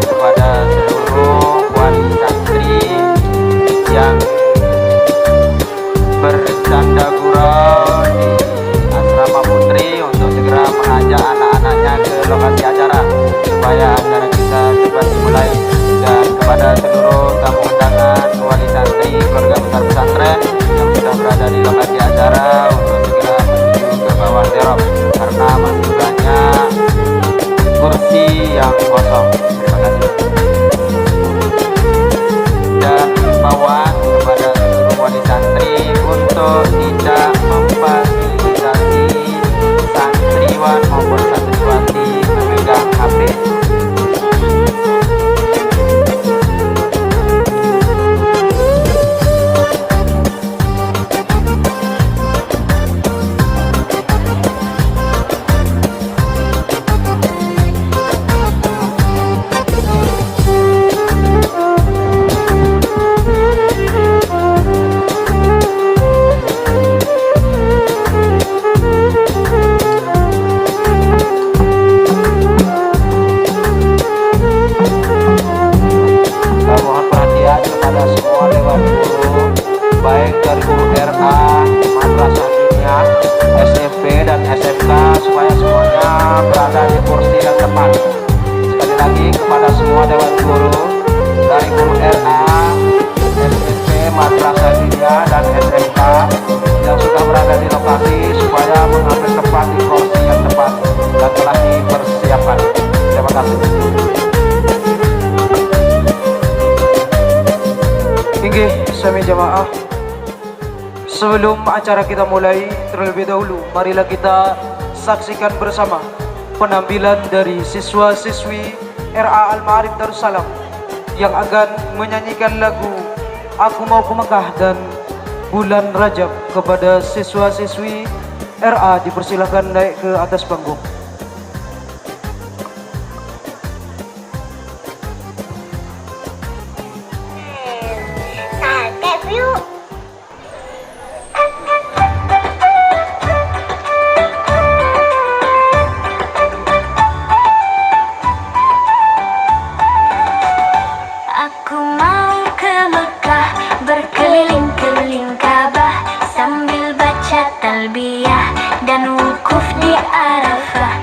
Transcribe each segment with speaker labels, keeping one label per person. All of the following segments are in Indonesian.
Speaker 1: Kepada seluruh wali santri yang bercanda gurau di asrama putri untuk segera mengajak anak-anaknya ke lokasi acara supaya acara kita cepat dimulai. Dan kepada seluruh tamu undangan wali santri keluarga besar pesantren yang sudah berada di lokasi acara untuk segera menuju ke bawah terop karena masih banyak kursi yang kosong. Terima kasih. Dan himbauan kepada seluruh wali santri untuk tidak memfasilitasi santriwan maupun santriwati memegang HP. Baik dari guru RA, madrasah diniyah, SMP dan SMK supaya semuanya berada di kursi yang tepat. Sekali lagi kepada semua dewan guru dari guru RA, SMP, madrasah diniyah dan SMK yang sudah berada di lokasi supaya mengambil tempat di kursi yang tepat dan telah dipersiapkan. Terima kasih.
Speaker 2: Inggih, sami jamaah. Sebelum acara kita mulai, terlebih dahulu marilah kita saksikan bersama penampilan dari siswa-siswi RA Al-Ma'arif Darussalam yang akan menyanyikan lagu Aku Mau ke Mekah dan Bulan Rajab. Kepada siswa-siswi RA dipersilakan naik ke atas panggung.
Speaker 3: Berkeliling-keliling Ka'bah sambil baca talbiyah dan wukuf di Arafah.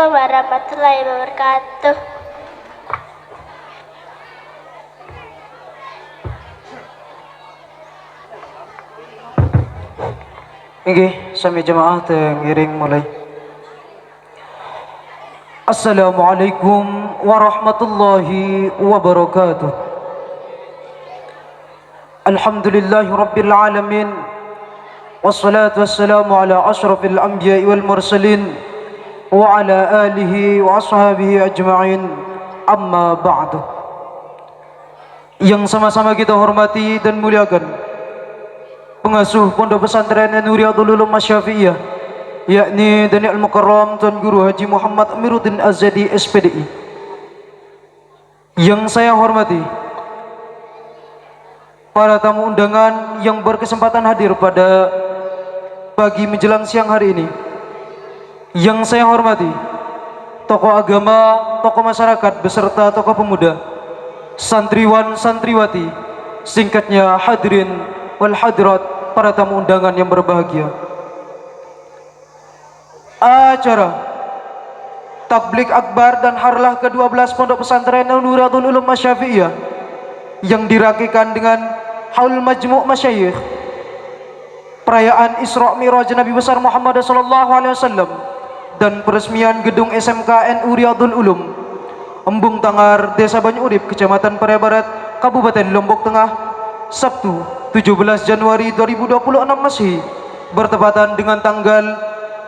Speaker 3: warahmatullahi wabarakatuh.
Speaker 2: Oke, sami jamaah tengiring mulai. Assalamualaikum warahmatullahi wabarakatuh. Alhamdulillahi rabbil alamin. Wassalatu wassalamu ala ashrafil anbiya'i wal mursalin wa ala alihi wa ashabihi ajma'in. Amma ba'du. Yang sama-sama kita hormati dan muliakan pengasuh Pondok Pesantren Nuriyatul Ulum Asy-Syafi'iyah, yakni Daniel Mukarram Tuan Guru Haji Muhammad Amiruddin Azadi SPDI. Yang saya hormati para tamu undangan yang berkesempatan hadir pada pagi menjelang siang hari ini. Yang saya hormati tokoh agama, tokoh masyarakat beserta tokoh pemuda, santriwan santriwati, singkatnya hadirin wal hadirat, para tamu undangan yang berbahagia. Acara Tablik Akbar dan Harlah ke-12 Pondok Pesantren Nuriyatul Ulum Asy-Syafi'iyah yang dirakikan dengan Haul Majmu' Masyayikh, perayaan Isra Mi'raj Nabi besar Muhammad sallallahu alaihi wasallam, dan peresmian gedung SMK NU Riyadul Ulum Embung Tangar, Desa Banyu Urip, Kecamatan Parai Barat, Kabupaten Lombok Tengah, Sabtu 17 Januari 2026 Masehi, bertepatan dengan tanggal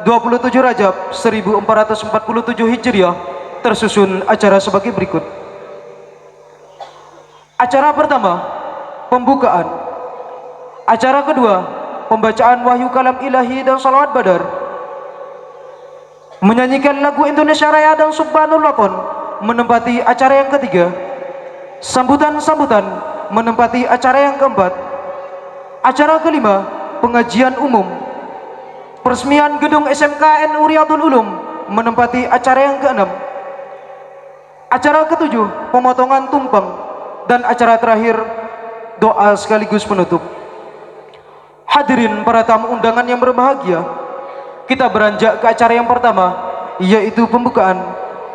Speaker 2: 27 Rajab 1447 Hijriah, tersusun acara sebagai berikut. Acara pertama, pembukaan. Acara kedua, pembacaan wahyu kalam ilahi dan salawat badar. Menyanyikan lagu Indonesia Raya dan Subhanul Lakon menempati acara yang ketiga. Sambutan-sambutan menempati acara yang keempat. Acara kelima, pengajian umum. Peresmian gedung SMK NU Riyadul Ulum menempati acara yang keenam. Acara ketujuh, pemotongan tumpeng. Dan acara terakhir, doa sekaligus penutup. Hadirin para tamu undangan yang berbahagia, kita beranjak ke acara yang pertama, yaitu pembukaan.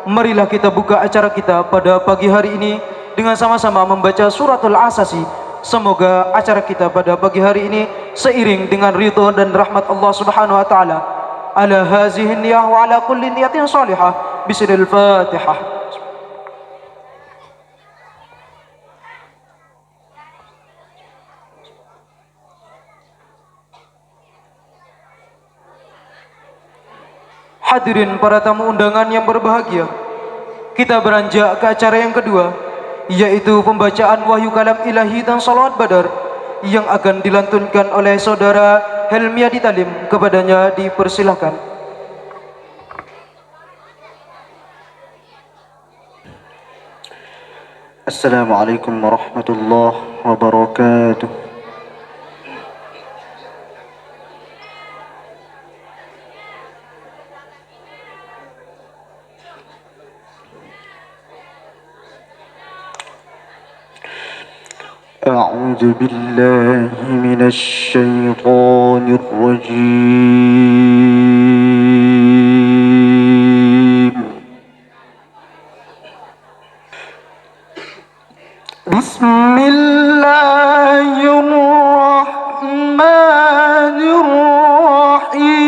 Speaker 2: Marilah kita buka acara kita pada pagi hari ini dengan sama-sama membaca suratul Asasi. Semoga acara kita pada pagi hari ini seiring dengan ridho dan rahmat Allah Subhanahu wa taala. Ala hazihi niyah wa ala kulli niyatin salihah. Bismillahil Fatihah. Hadirin para tamu undangan yang berbahagia, kita beranjak ke acara yang kedua, yaitu pembacaan wahyu kalam ilahi dan salawat badar yang akan dilantunkan oleh saudara Helmiadi Talim. Kepadanya dipersilahkan.
Speaker 4: Assalamualaikum warahmatullahi wabarakatuh. أعوذ بالله من الشيطان الرجيم. بسم الله الرحمن الرحيم.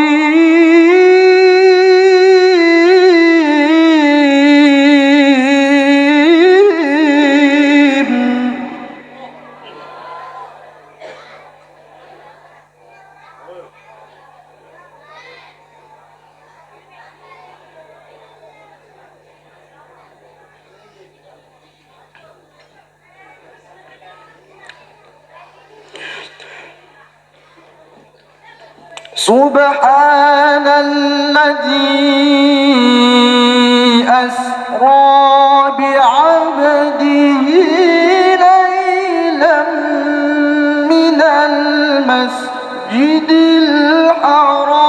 Speaker 4: سبحان الذي أسرى بعبده ليلا من المسجد الحرام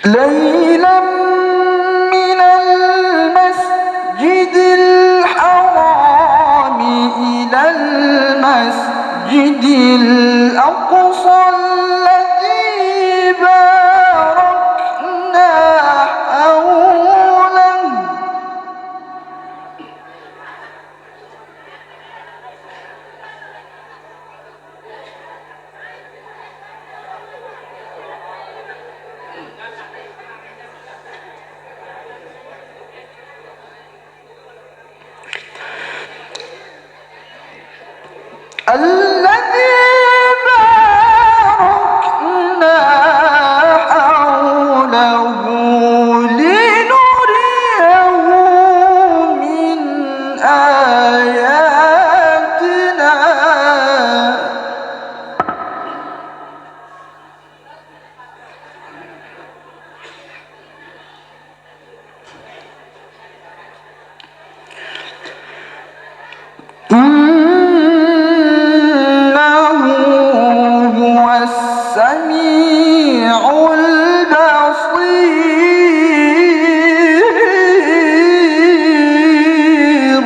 Speaker 4: ليلا من المسجد الحرام إلى المسجد الأقصى الذي باركنا حوله الذي باركنا حوله لنريه من آياتنا إنه هو السميع البصير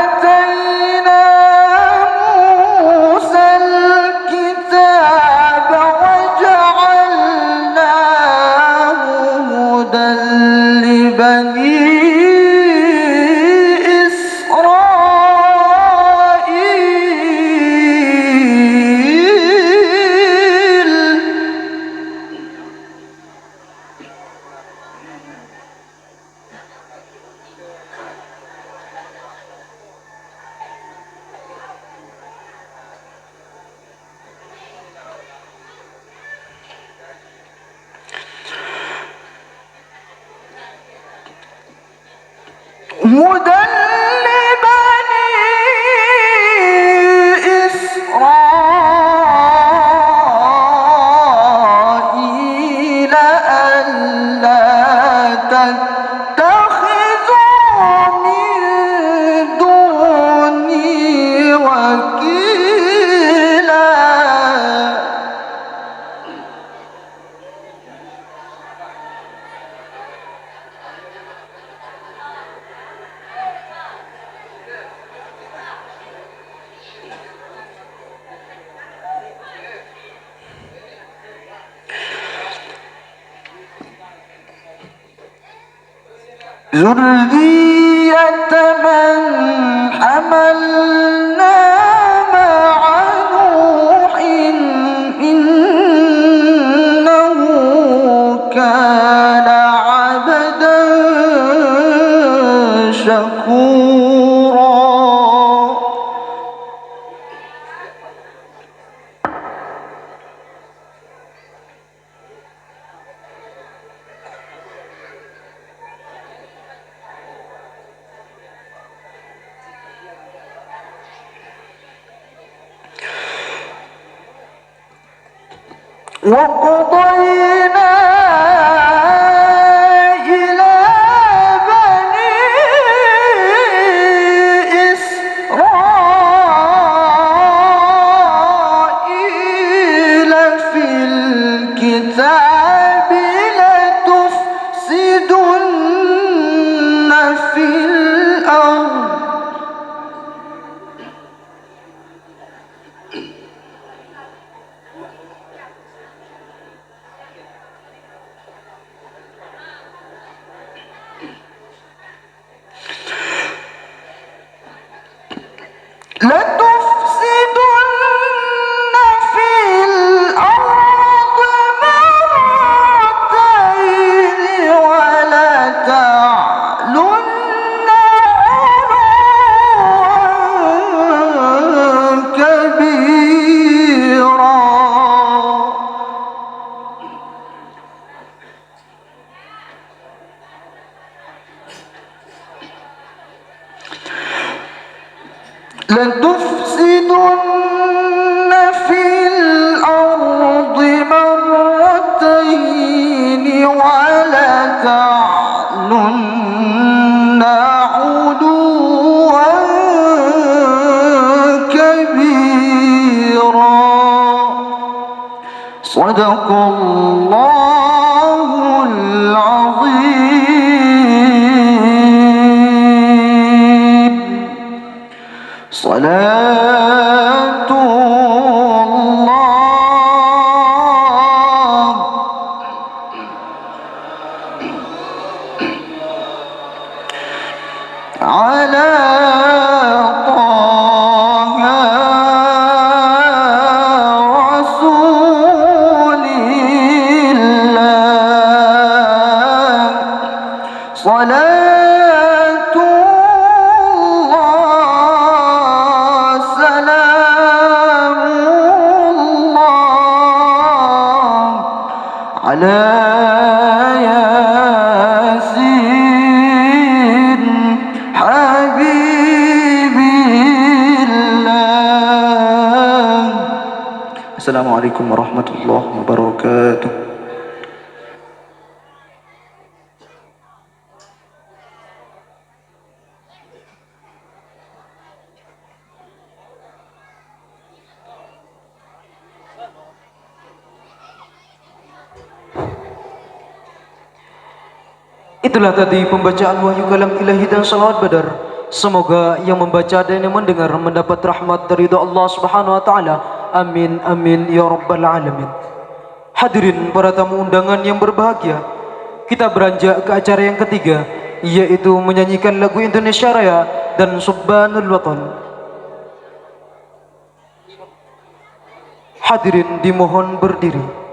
Speaker 4: وآتينا موسى الكتاب وجعلناه هدى لبني إسرائيل هدى لبني إسرائيل ألا تتخذوا من دوني وكيلا ذرية من حملنا مع نوح إنه كان عبدا شكورا وقضينا إلى بني إسرائيل في الكتاب لتفسدن في الأرض مرتين ولتعلن علوا كبيرا لتفسدن ولتعلن علوا كبيرا. صدق الله العظيم. صلاة الله على طه رسول الله. صلاة الله سلام الله على ياسين حبيب الله. السلام عليكم ورحمة الله وبركاته.
Speaker 2: Itulah tadi pembacaan wahyu kalam ilahi dan salawat badar. Semoga yang membaca dan yang mendengar mendapat rahmat dari Allah Subhanahu wa taala. Amin amin ya rabbal alamin. Hadirin para tamu undangan yang berbahagia, kita beranjak ke acara yang ketiga, yaitu menyanyikan lagu Indonesia Raya dan Subhanul Watan. Hadirin dimohon berdiri.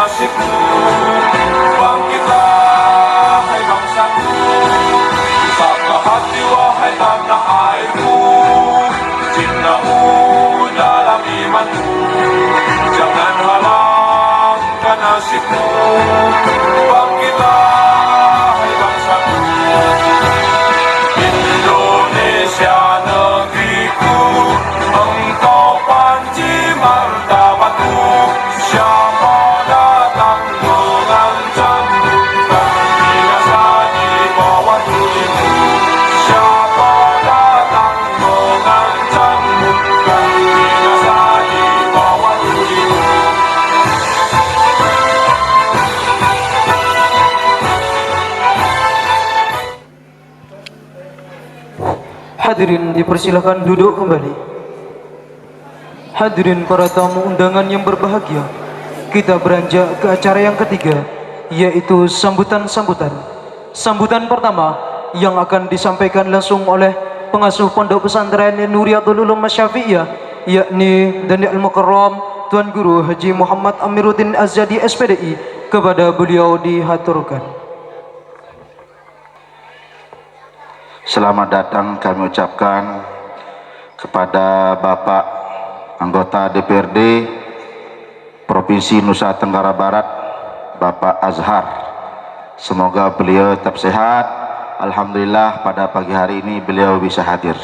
Speaker 5: nasibmu. Bangkitlah hai bangsaku, sapa hati wahai tanah airku. Cintamu dalam imanmu, jangan halangkan nasibmu. Bangkitlah hai bangsaku, Indonesia negeriku, engkau panci martabatku. Siapa datang mengancam, kan binasa di bawah tulimu. Siapa datang mengancam, kan binasa di bawah tulimu.
Speaker 2: Hadirin dipersilakan duduk kembali. Hadirin para tamu undangan yang berbahagia, kita beranjak ke acara yang ketiga, yaitu sambutan-sambutan. Sambutan pertama yang akan disampaikan langsung oleh pengasuh Pondok Pesantren Nuriyatul Ulum Masyafi'iyah, yakni Dani Al-Mukarram Tuan Guru Haji Muhammad Amiruddin Azadi SPDI. Kepada beliau dihaturkan.
Speaker 1: Selamat datang kami ucapkan kepada Bapak anggota DPRD Provinsi Nusa Tenggara Barat, Bapak Azhar. Semoga beliau tetap sehat. Alhamdulillah pada pagi hari ini beliau bisa hadir.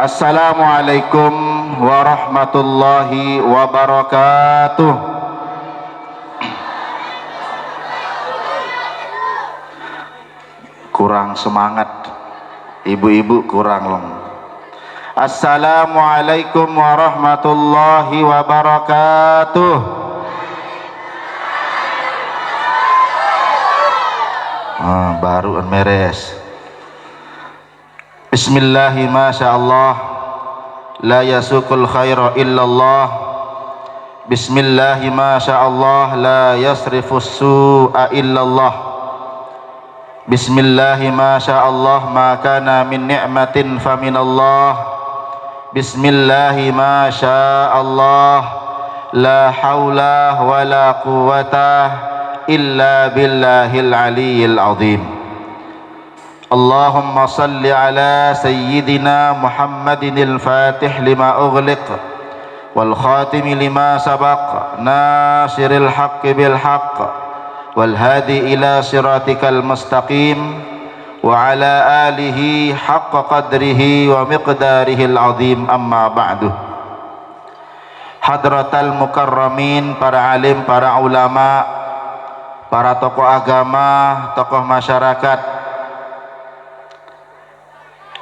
Speaker 1: Assalamualaikum warahmatullahi wabarakatuh. Kurang semangat, ibu-ibu kurang long. Assalamualaikum warahmatullahi wabarakatuh. Baru meres. Bismillahi masyaallah, la yasukul khaira illallah. Bismillahi masyaallah, la yasrifus su'a illallah. Bismillahi masyaallah, ma kana min ni'matin faminallah. Bismillahi masyaallah, la haula wa la quwata illa billahil aliyyil azim. Allahumma salli ala sayyidina Muhammadinil fatih lima ughliq wal khatimi lima sabaq, nasiril haqqi bil haqq wal hadi ila siratikal mustaqim wa ala alihi haqqa qadrihi wa miqdarihil azim. Amma ba'du. Hadratal mukarramin, para alim, para ulama, para tokoh agama, tokoh masyarakat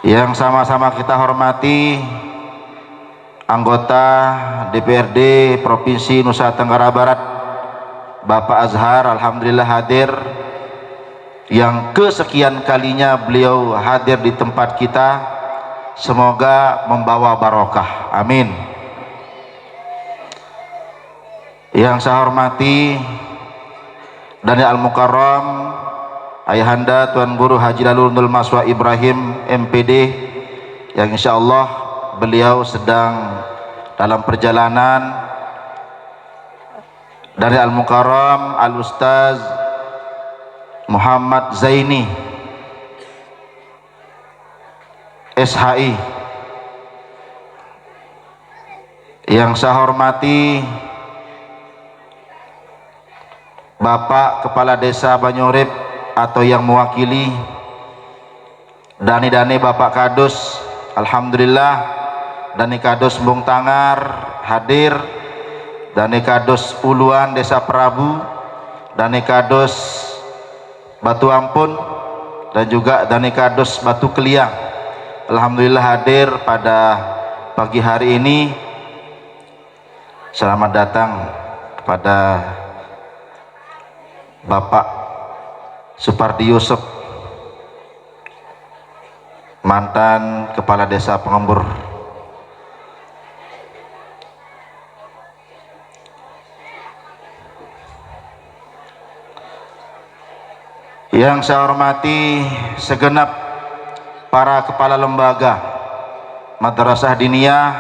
Speaker 1: yang sama-sama kita hormati, anggota DPRD Provinsi Nusa Tenggara Barat Bapak Azhar, alhamdulillah hadir. Yang kesekian kalinya beliau hadir di tempat kita, semoga membawa barokah, amin. Yang saya hormati Dani Al-Mukarram Ayahanda Tuan Guru Haji Lalurul Maswa Ibrahim MPD, yang insya Allah beliau sedang dalam perjalanan. Dari Al-Mukarram Al-Ustaz Muhammad Zaini SHI, yang saya hormati Bapak Kepala Desa Banyurip atau yang mewakili Dani Bapak Kadus, alhamdulillah Dani Kadus Bung Tangar hadir, Dani Kadus Uluan Desa Prabu, Dani Kadus Batu Ampun, dan juga Dani Kadus Batu Keliang. Alhamdulillah hadir pada pagi hari ini. Selamat datang kepada Bapak Supardi Yusuf, mantan Kepala Desa Pengembur. Yang saya hormati segenap para kepala lembaga madrasah diniyah,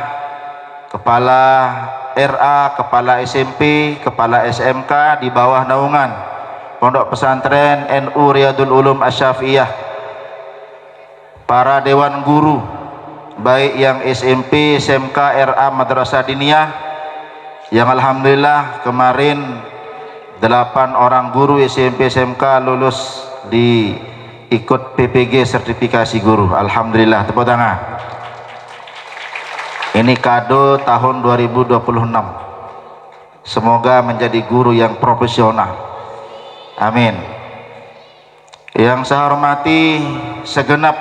Speaker 1: kepala RA, kepala SMP, kepala SMK di bawah naungan Pondok Pesantren NU Riyadul Ulum Asy-Syafi'iyah, para dewan guru baik yang SMP, SMK, RA, Madrasah Diniyah, yang alhamdulillah kemarin 8 orang guru SMP, SMK lulus di ikut PPG sertifikasi guru. Alhamdulillah, tepuk tangan. Ini kado tahun 2026. Semoga menjadi guru yang profesional. Amin. Yang saya hormati segenap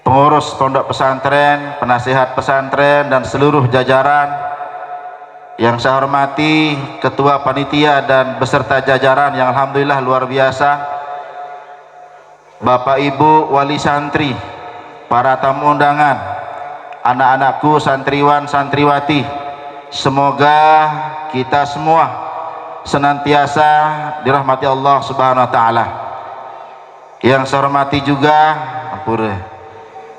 Speaker 1: pengurus pondok pesantren, penasihat pesantren dan seluruh jajaran. Yang saya hormati ketua panitia dan beserta jajaran yang alhamdulillah luar biasa. Bapak Ibu wali santri, para tamu undangan, anak-anakku santriwan santriwati, semoga kita semua senantiasa dirahmati Allah Subhanahu wa taala. Yang saya hormati juga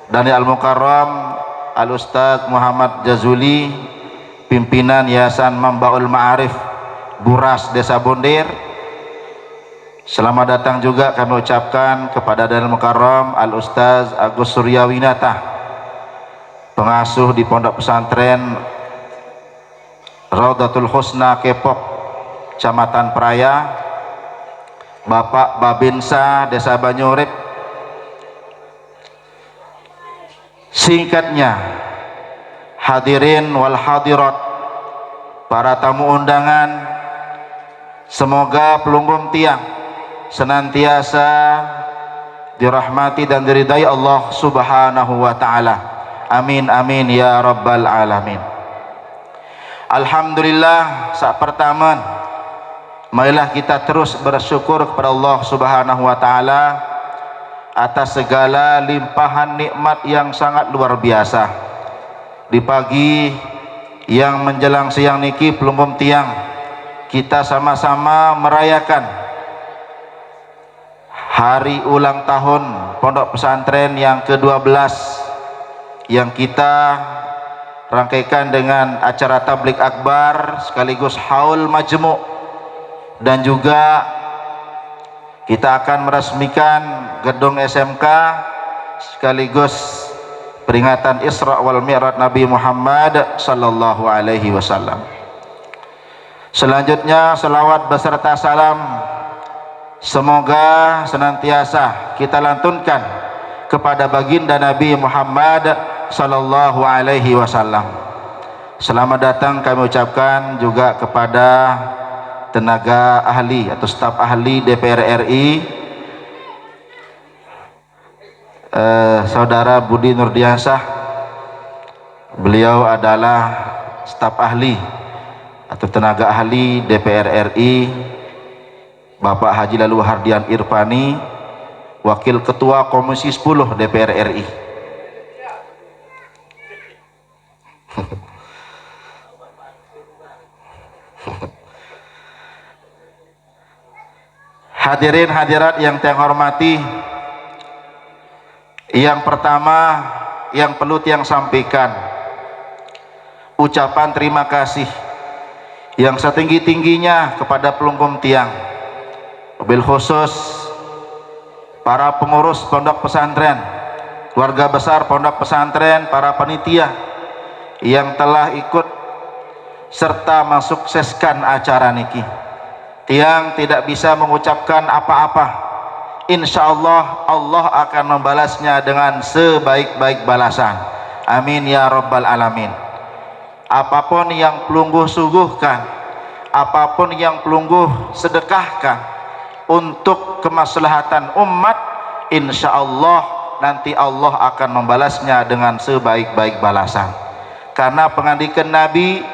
Speaker 1: Dani Al-Mukarram Al-Ustaz Muhammad Jazuli, pimpinan Yayasan Mambaul Ma'arif Buras Desa Bondir. Selamat datang juga kami ucapkan kepada Dani Al-Mukarram Al-Ustaz Agus Suryawinata, pengasuh di Pondok Pesantren Raudatul Husna Kepok, Kecamatan Praya, Bapak Babinsa Desa Banyurip. Singkatnya, hadirin wal hadirat, para tamu undangan, semoga Pelunggung Tiang senantiasa dirahmati dan diridai Allah Subhanahu wa taala. Amin amin ya rabbal alamin. Alhamdulillah, saat pertama marilah kita terus bersyukur kepada Allah Subhanahu wa taala atas segala limpahan nikmat yang sangat luar biasa. Di pagi yang menjelang siang niki Pelunggung Tiang, kita sama-sama merayakan hari ulang tahun Pondok Pesantren yang ke-12 yang kita rangkaikan dengan acara tablik akbar sekaligus haul majmu', dan juga kita akan meresmikan gedung SMK sekaligus peringatan Isra wal Mi'raj Nabi Muhammad sallallahu alaihi wasallam. Selanjutnya selawat beserta salam semoga senantiasa kita lantunkan kepada baginda Nabi Muhammad sallallahu alaihi wasallam. Selamat datang kami ucapkan juga kepada tenaga ahli atau staf ahli DPR RI, Saudara Budi Nurdiansah. Beliau adalah staf ahli atau tenaga ahli DPR RI. Bapak Haji Lalu Hardian Irfani, Wakil Ketua Komisi 10 DPR RI. Hadirin hadirat yang saya hormati, yang pertama yang perlu Tiang sampaikan ucapan terima kasih yang setinggi-tingginya kepada Pelunggung Tiang, mobil khusus para pengurus pondok pesantren, keluarga besar pondok pesantren, para panitia yang telah ikut serta mensukseskan acara niki. Tiang tidak bisa mengucapkan apa-apa. Insya Allah Allah akan membalasnya dengan sebaik-baik balasan. Amin ya rabbal alamin. Apapun yang Pelungguh suguhkan, apapun yang Pelungguh sedekahkan untuk kemaslahatan umat, insya Allah nanti Allah akan membalasnya dengan sebaik-baik balasan. Karena pengandikan Nabi,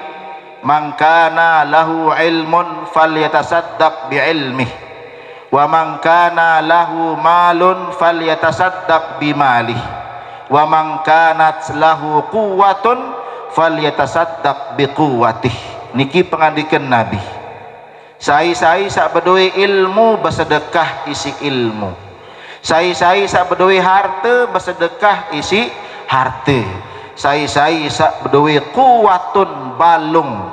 Speaker 1: man kana lahu ilmun falyatasaddaq bi'ilmih wa man kana lahu malun falyatasaddaq bimalih wa man kanat lahu quwwatun falyatasaddaq biquwwatih. Niki pengandikan Nabi. Sai-sai sak bedoi ilmu bersedekah isi ilmu. Sai-sai sak bedoi harta bersedekah isi harta. Sai sak bedui kuwatun balung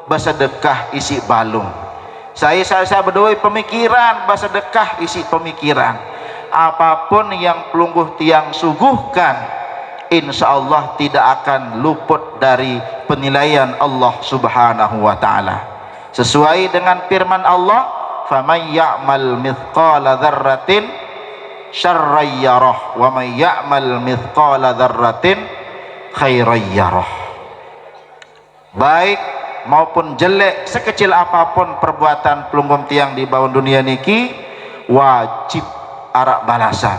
Speaker 1: bersedekah isi balung. Saya bedui pemikiran bersedekah isi pemikiran. Apapun yang pelungguh tiang suguhkan, insya Allah tidak akan luput dari penilaian Allah Subhanahu wa ta'ala. Sesuai dengan firman Allah, faman ya'mal mithqala dzarratin syarran yarah wa man ya'mal mithqala dzarratin khairan yarah. Baik maupun jelek, sekecil apapun perbuatan pelunggum tiang di bawah dunia niki, wajib arak balasan.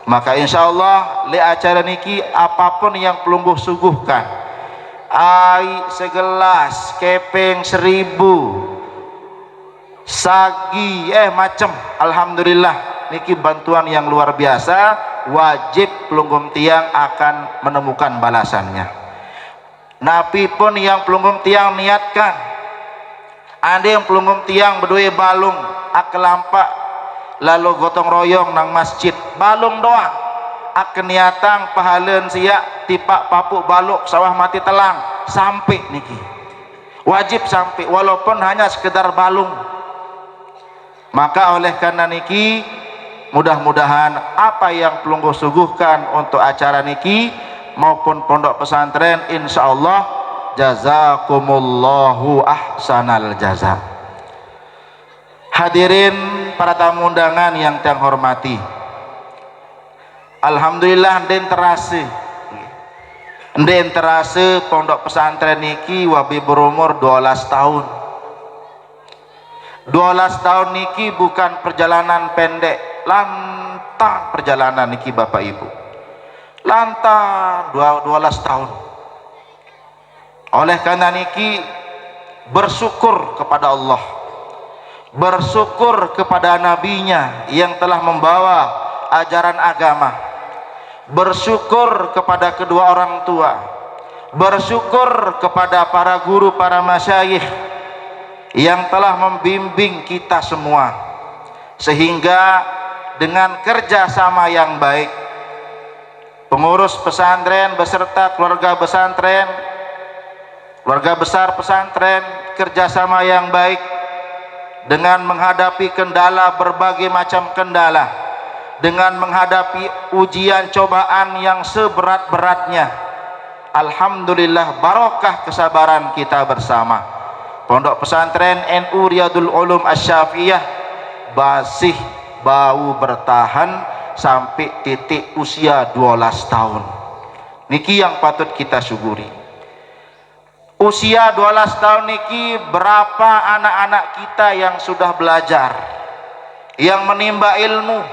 Speaker 1: Maka insya Allah le acara niki, apapun yang pelungguh suguhkan, air segelas, keping 1000, sagi macam, alhamdulillah niki bantuan yang luar biasa. Wajib pelunggum tiang akan menemukan balasannya. Napi pun yang pelunggum tiang niatkan, ada yang pelunggum tiang berdua balung lampak lalu gotong royong nang masjid balung doang niatang pahalan siak tipak papuk baluk sawah mati telang sampai niki, wajib sampai walaupun hanya sekedar balung. Maka oleh karena niki, mudah-mudahan apa yang pelungguh suguhkan untuk acara niki maupun pondok pesantren, insya Allah jazakumullahu ahsanal jaza. Hadirin para tamu undangan yang saya hormati, alhamdulillah den terase pondok pesantren niki wabi berumur 12 tahun. 12 tahun niki bukan perjalanan pendek, lantang perjalanan niki Bapak Ibu, lantang 12 tahun. Oleh karena niki bersyukur kepada Allah, bersyukur kepada nabinya yang telah membawa ajaran agama, bersyukur kepada kedua orang tua, bersyukur kepada para guru, para masyayikh yang telah membimbing kita semua, sehingga dengan kerjasama yang baik, pengurus pesantren beserta keluarga pesantren, keluarga besar pesantren, kerjasama yang baik dengan menghadapi kendala, berbagai macam kendala, dengan menghadapi ujian cobaan yang seberat-beratnya. Alhamdulillah, barokah kesabaran kita bersama. Pondok pesantren NU Riyadul Ulum Asy-Syafi'iyah masih bau bertahan sampai titik usia 12 tahun. Niki yang patut kita syukuri. Usia 12 tahun niki berapa anak-anak kita yang sudah belajar, yang menimba ilmu,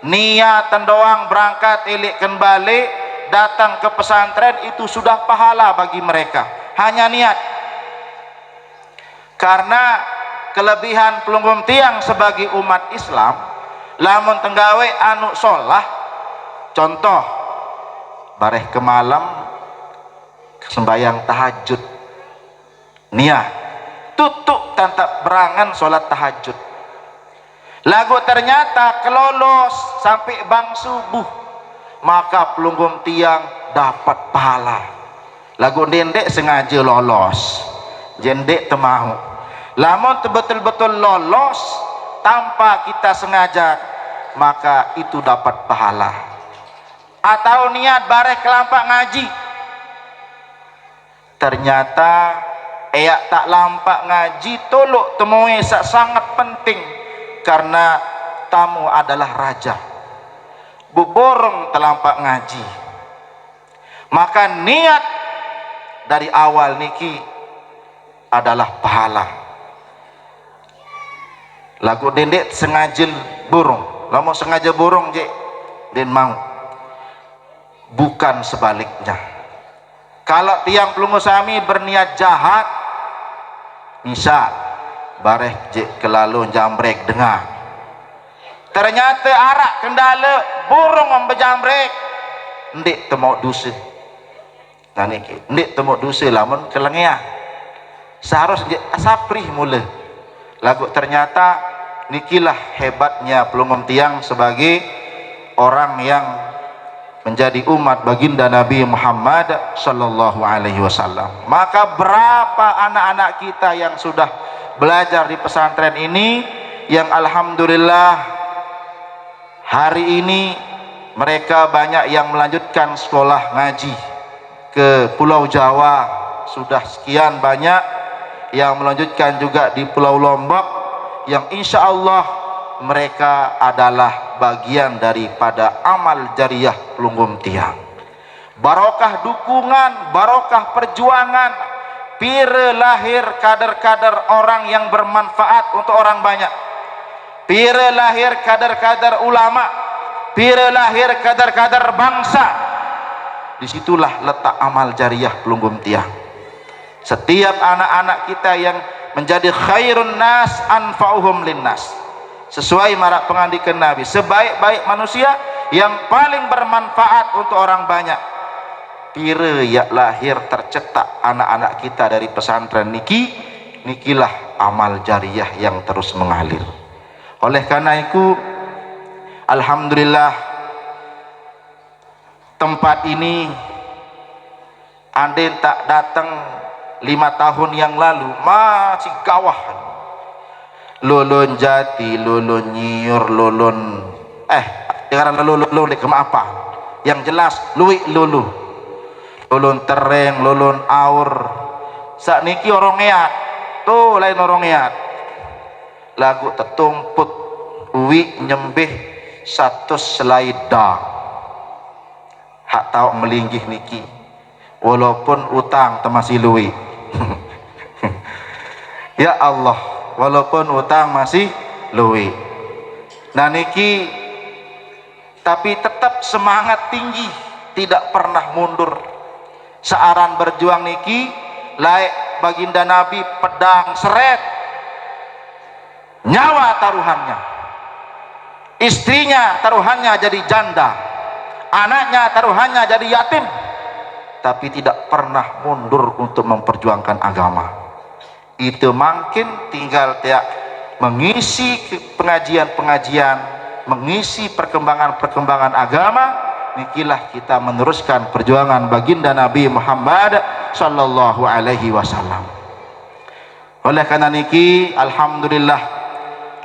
Speaker 1: niatan doang berangkat ilikkan balik datang ke pesantren, itu sudah pahala bagi mereka, hanya niat. Karena kelebihan pelunggum tiang sebagai umat Islam, lamun tenggawe anu sholah, contoh bareh ke malam sembahyang tahajud, niat tutup tantap berangan sholat tahajud, lagu ternyata kelolos sampai bang subuh, maka pelunggum tiang dapat pahala. Lagu dendek sengaja lolos, jendek temahu. Lamun betul-betul lolos tanpa kita sengaja, maka itu dapat pahala. Atau niat bareh kelampak ngaji, ternyata tak lampak ngaji, tolok temui sangat penting, karena tamu adalah raja, buborong telampak ngaji. Maka niat dari awal niki adalah pahala. Lagu dendek sengaja burung, lamun sengaja burung je den mau, bukan sebaliknya. Kalau tiang pelungu sami berniat jahat, misal bareh je kelalu jambrek dengar, ternyata arak kendala burung membejambrek, ndik temuk dusa. Nah niki ndik temuk dusa lamun kelengea, seharusnya saprih mula. Lagu ternyata nikilah hebatnya pelunggum tiang sebagai orang yang menjadi umat baginda Nabi Muhammad sallallahu alaihi wasallam. Maka berapa anak-anak kita yang sudah belajar di pesantren ini yang alhamdulillah hari ini mereka banyak yang melanjutkan sekolah ngaji ke Pulau Jawa, sudah sekian banyak yang melanjutkan juga di Pulau Lombok, yang insya Allah mereka adalah bagian daripada amal jariah Pelunggung Tiang. Barokah dukungan, barokah perjuangan, pire lahir kader-kader orang yang bermanfaat untuk orang banyak, pire lahir kader-kader ulama, pire lahir kader-kader bangsa. Disitulah letak amal jariah Pelunggung Tiang. Setiap anak-anak kita yang menjadi khairun nas anfa'uhum linnas, sesuai marak pengandikan Nabi, sebaik-baik manusia yang paling bermanfaat untuk orang banyak. Pire ya lahir tercetak anak-anak kita dari pesantren niki, nikilah amal jariah yang terus mengalir. Oleh karena itu alhamdulillah tempat ini andai tak datang 5 tahun yang lalu masih gawah, lulun jati, lulun nyiur, lulun karena lulun dek apa yang jelas luik lulu, lulun tereng, lulun aur. Sak niki orang ngeat tuh lain orang ngeat lagu tetumput uwi nyembih satu selaida hak tahu melinggih niki walaupun utang temasi luwi. Ya Allah, walaupun utang masih luwe. Nah niki tapi tetap semangat tinggi, tidak pernah mundur. Searan berjuang niki layak baginda Nabi pedang seret, nyawa taruhannya, istrinya taruhannya jadi janda, anaknya taruhannya jadi yatim, tapi tidak pernah mundur untuk memperjuangkan agama. Itu makin tinggal tiap mengisi pengajian-pengajian, mengisi perkembangan-perkembangan agama, nikilah kita meneruskan perjuangan baginda Nabi Muhammad sallallahu alaihi wasallam. Oleh karena niki alhamdulillah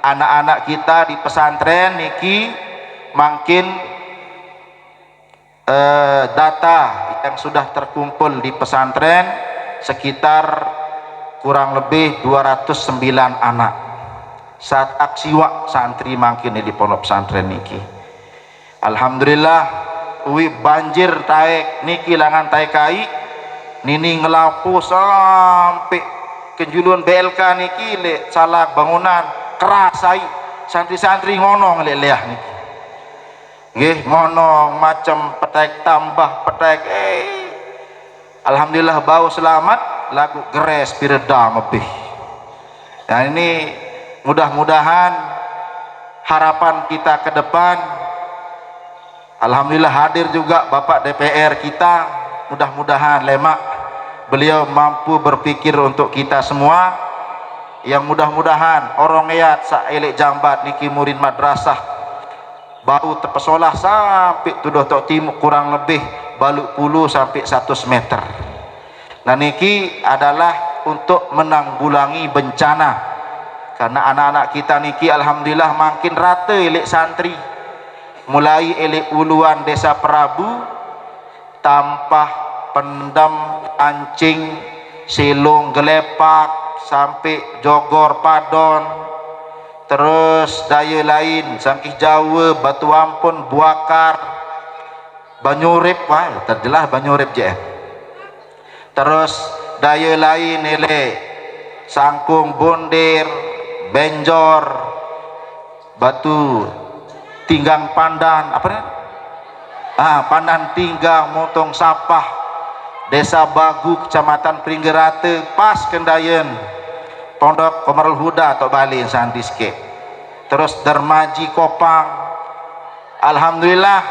Speaker 1: anak-anak kita di pesantren niki makin data yang sudah terkumpul di pesantren sekitar kurang lebih 209 anak. Saat aksi wak santri makin di pondok pesantren niki. Alhamdulillah uwi banjir taek niki langan taek kai nini ngelapu sampai kenjuluan BLK niki le salah bangunan kerasai santri-santri ngonong le leah niki. Nggih ngonong macam petek tambah petek alhamdulillah bau selamat lagu geres piredam lebih. Nah ini mudah-mudahan harapan kita ke depan, alhamdulillah hadir juga Bapak DPR kita, mudah-mudahan lemak beliau mampu berpikir untuk kita semua, yang mudah-mudahan orang eyat sa elek jambat niki murid madrasah bau terpesolah sampai tuduh tok timur kurang lebih baluk puluh sampai 100 meter. Nah niki adalah untuk menanggulangi bencana, karena anak-anak kita niki alhamdulillah makin rata elek santri, mulai elek uluan desa Perabu, Tampah, Pendem, Ancing, Silung, Gelepak sampai Jogor, Padon, terus daya lain Sangkih Jawa, Batu Ampun, Buakar, Banyurip, wah terjelas Banyurip je. Terus daya lain ele Sangkung, Bondir, Benjor, Batu Tinggang Pandan, apa nih? Pandan Tinggang, Motong Sapah, Desa Bagu, Kecamatan Pringgerate, pas Kendayan, Pondok Komarul Huda atau Bali Sandiske. Terus Dermaji Kopang. Alhamdulillah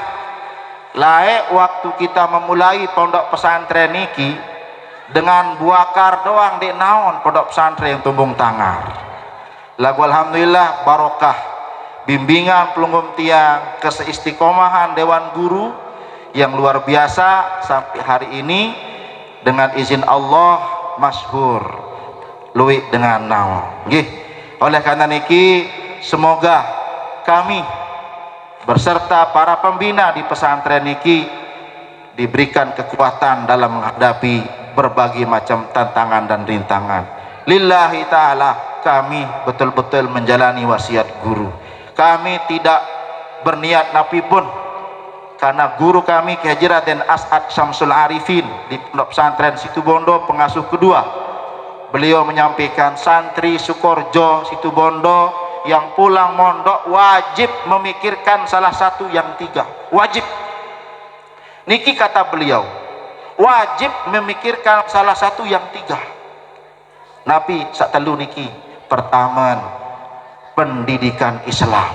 Speaker 1: layak waktu kita memulai pondok pesantren niki dengan buakar doang di naon pondok pesantren yang tumbung tangar. Lagu alhamdulillah barokah bimbingan Pelunggung Tiang, keseistiqomahan dewan guru yang luar biasa sampai hari ini dengan izin Allah masyhur luwih dengan naon nggih. Oleh karena niki semoga kami berserta para pembina di pesantren niki diberikan kekuatan dalam menghadapi berbagai macam tantangan dan rintangan. Lillahi ta'ala kami betul-betul menjalani wasiat guru. Kami tidak berniat napi pun, karena guru kami Ki Haji Raden As'ad Syamsul Arifin di Pondok Pesantren Situbondo pengasuh kedua, beliau menyampaikan santri Sukorjo Situbondo yang pulang mondok wajib memikirkan salah satu yang tiga, wajib niki kata beliau, wajib memikirkan salah satu yang tiga. Nabi sak telu niki, pertama pendidikan Islam,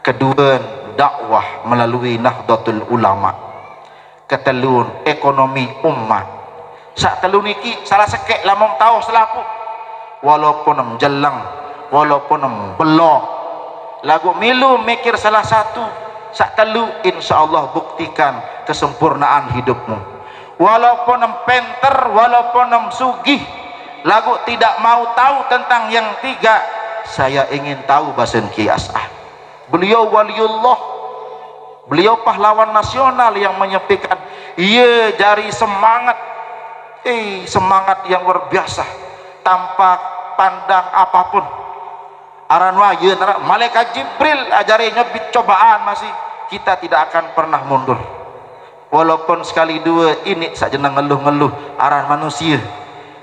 Speaker 1: kedua dakwah melalui Nahdlatul Ulama, ketelun ekonomi umat. Sak telu niki salah sekek lamong tahu selapu, walaupun jelang, walaupun belok lagu milu mikir salah satu sak telu, insyaallah buktikan kesempurnaan hidupmu. Walaupun penter, walaupun sugih, lagu tidak mau tahu tentang yang tiga. Saya ingin tahu basen Ki As'ad, beliau waliullah, beliau pahlawan nasional yang menyampaikan iya jari semangat, semangat yang luar biasa tanpa pandang apapun. Aran wahyu malaikat Jibril ajari nyebit cobaan masih kita tidak akan pernah mundur, walaupun sekali dua ini saja ngeluh-ngeluh aran manusia.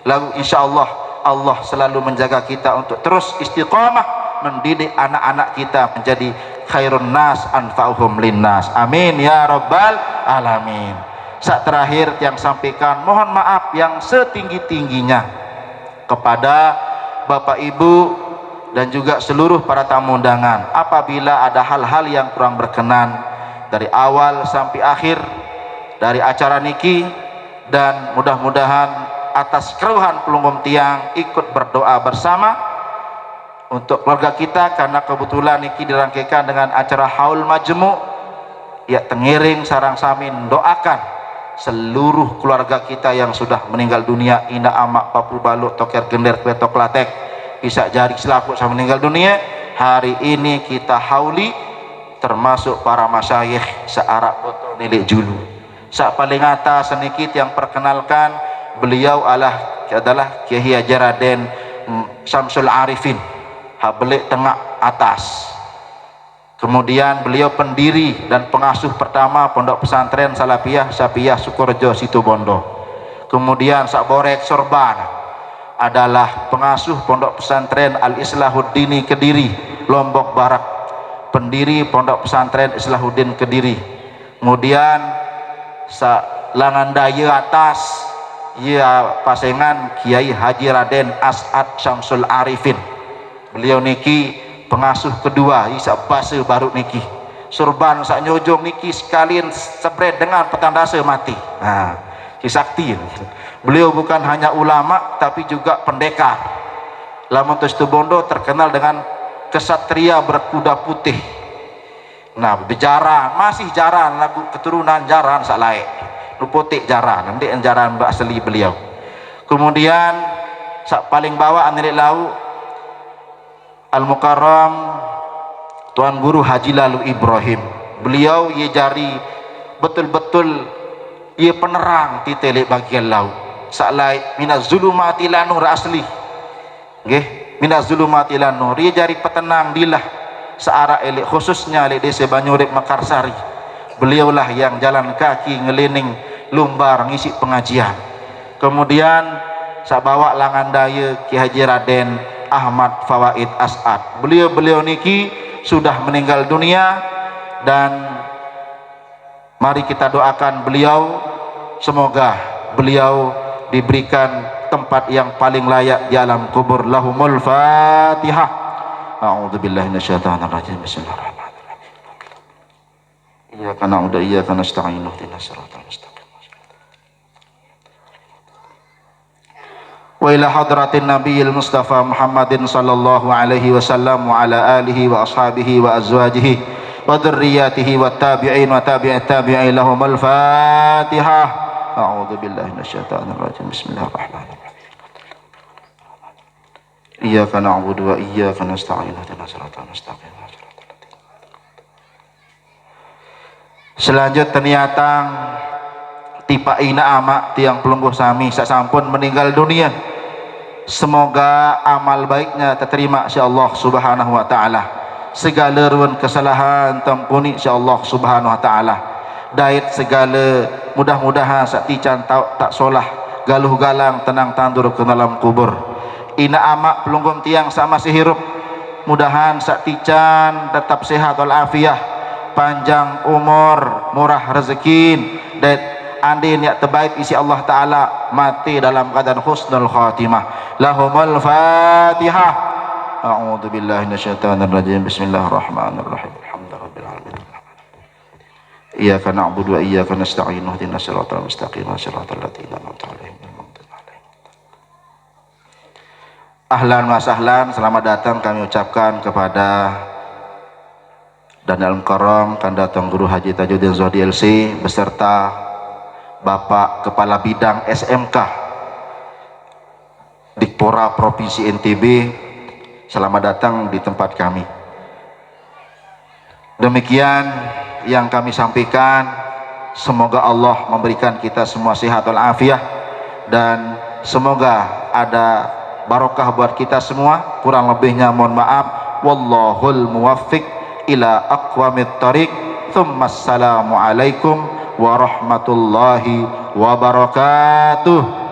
Speaker 1: Lalu insyaallah Allah selalu menjaga kita untuk terus istiqamah mendidik anak-anak kita menjadi khairun nas anfa'uhum linnas, amin ya rabbal alamin. Saat terakhir yang sampaikan mohon maaf yang setinggi-tingginya kepada Bapak Ibu dan juga seluruh para tamu undangan apabila ada hal-hal yang kurang berkenan dari awal sampai akhir dari acara niki, dan mudah-mudahan atas keruhan pelungkum tiang ikut berdoa bersama untuk keluarga kita, karena kebetulan niki dirangkaikan dengan acara haul majmu ya tengiring sarang samin doakan seluruh keluarga kita yang sudah meninggal dunia, ina amak papu baluk toker gender kwetok latek bisa jari selaku sama meninggal dunia. Hari ini kita hauli termasuk para masyayikh searak botol nilik julu. Sak paling atas sedikit yang perkenalkan, beliau adalah Kiai Haji Raden Syamsul Arifin Habelik tengah atas. Kemudian beliau pendiri dan pengasuh pertama Pondok Pesantren Salafiyah Syafiyah Sukorjo Situbondo. Kemudian Sak Borek Sorban adalah pengasuh Pondok Pesantren Al-Islahuddini Kediri Lombok Barat, pendiri Pondok Pesantren Islahuddin Kediri. Kemudian Langandaya atas ya pasengan Kiai Haji Raden As'ad Syamsul Arifin, beliau niki pengasuh kedua isa base baru niki surban sak nyojong niki sekalian spread dengan petandase mati. Nah si sakti beliau bukan hanya ulama tapi juga pendekar. Lamun Situbondo terkenal dengan kesatria berkuda putih. Nah berjaran masih jaran lagu keturunan jaran sak laek nu putih jaran nanti jaran asli beliau. Kemudian sak paling bawah anilik lau Al Mukarram Tuan Guru Haji Lalu Ibrahim, beliau ye jari betul-betul ye penerang di telik bagian laut salai minaz zulumati lan nur asli nggih, minaz zulumati lan nur, ye jari petenang dilah searah elik khususnya elik desa Banyurip Mekarsari. Beliaulah yang jalan kaki ngelining lumbar ngisi pengajian. Kemudian sabawa Langandaya Ki Haji Raden Ahmad Fawaid As'ad, beliau niki sudah meninggal dunia, dan mari kita doakan beliau semoga beliau diberikan tempat yang paling layak di alam kubur. Lahumul Fatihah. A'udzubillahi minasyaitonir rajim. Bismillahirrahmanirrahim. Iyyaka na'budu wa iyyaka nasta'in. Ihdinas siratal mustaqim. Wa ila hadratin nabiyil mustafa Muhammadin sallallahu alaihi wasallam wa ala alihi wa ashabihi wa azwajihi
Speaker 6: wa dzurriyyatihi wat tabi'in wa tabi'at tabi'in lahumul Fatihah. A'udzu billahi minasyaitonir rajim. Bismillahirrahmanirrahim. Iyyaka na'budu wa iyyaka nasta'in. Ihdinas siratal mustaqim. Selanjutnya ternyata tipa ina ama tiang pelungguh sami sasampun meninggal dunia. Semoga amal baiknya terterima insyaallah subhanahu wa ta'ala. Segala ruan kesalahan tampuni insyaallah subhanahu wa ta'ala. Dait segala mudah-mudahan sakti cantau tak solah galuh galang tenang tandur ke dalam kubur. Ina ama pelungguh tiang sama si hirup mudahan sakti can tetap sehat walafiah, panjang umur, murah rezeki, dan andin ya terbaik isi Allah Ta'ala mati dalam keadaan husnul khatimah. Lahumul Fatihah. A'udzu billahi minasyaitonir rajim. Bismillahirrahmanirrahim. Alhamdulillahirabbil alamin. Iyyaka na'budu wa iyyaka nasta'in. Ihdinas siratal mustaqim. Siratal ladzina an'amta 'alaihim ghairil maghdubi 'alaihim. Ahlan wa sahlan, selamat datang kami ucapkan kepada dan dalam karam kan datang Guru Haji Tajuddin Zohdi LC beserta Bapak Kepala Bidang SMK Dikpora Provinsi NTB. Selamat datang di tempat kami. Demikian yang kami sampaikan. Semoga Allah memberikan kita semua sehat walafiat dan semoga ada barokah buat kita semua. Kurang lebihnya mohon maaf. Wallahul muwaffiq ila aqwamit thariq. Tsumma assalamu alaikum warahmatullahi wabarakatuh.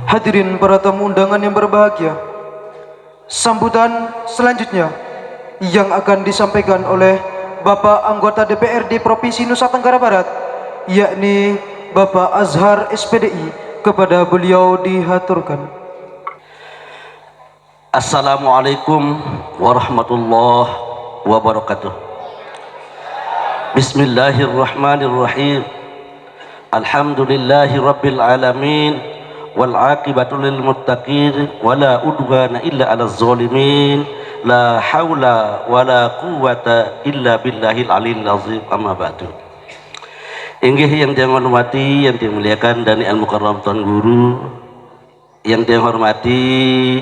Speaker 2: Hadirin para tamu undangan yang berbahagia, sambutan selanjutnya yang akan disampaikan oleh Bapak Anggota DPRD Provinsi Nusa Tenggara Barat, yakni Bapak Azhar SPDI. Kepada beliau dihaturkan.
Speaker 7: Assalamualaikum warahmatullahi wabarakatuh. Bismillahirrahmanirrahim. Alhamdulillahi rabbil alamin. Wal aqibatu lil muttaqin wala udwana illa 'alaz zalimin. La haula wala quwwata illa billahil aliyil azim. Amma ba'du. Inggih yang saya hormati, yang saya muliakan dan al mukarram Tuan Guru, yang saya hormati